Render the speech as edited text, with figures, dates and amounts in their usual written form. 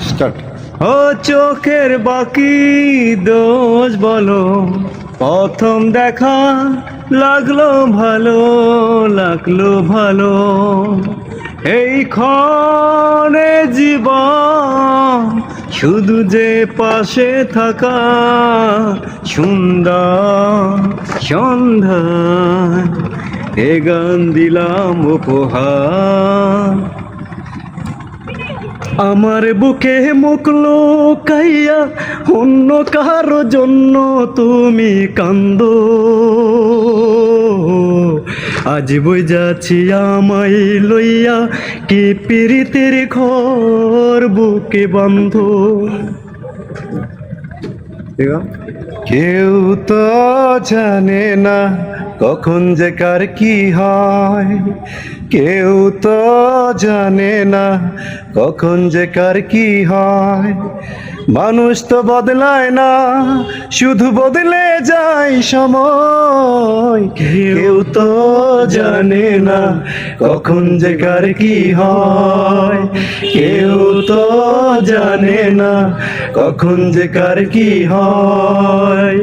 Start. ও চোখের বাকি দোষ বলো, প্রথম দেখা লাগলো ভালো, লাগলো ভালো। এই ক্ষণে জীবন শুধু যে পাশে থাকা, সুন্দর সন্ধ্যা এ গান দিলাম উপহার। আমার বুকে মুখ লুকাইয়া অন্য কারো জন্য তুমি কান্দো, আজ বই যাচ্ছি আমায় লইয়া, কি পীড়িতের ঘর বুকে বন্ধ। কেউ তো জানে না কখন যে কার কি হয়, কেউ তো জানে না কখন যে কার কি হয়। মানুষ তো বদলায় না, শুধু বদলে যায় সময়। কেউ তো জানে না কখন যে কার কি হয়, কেউ তো জানে না কখন যে কার কি হয়।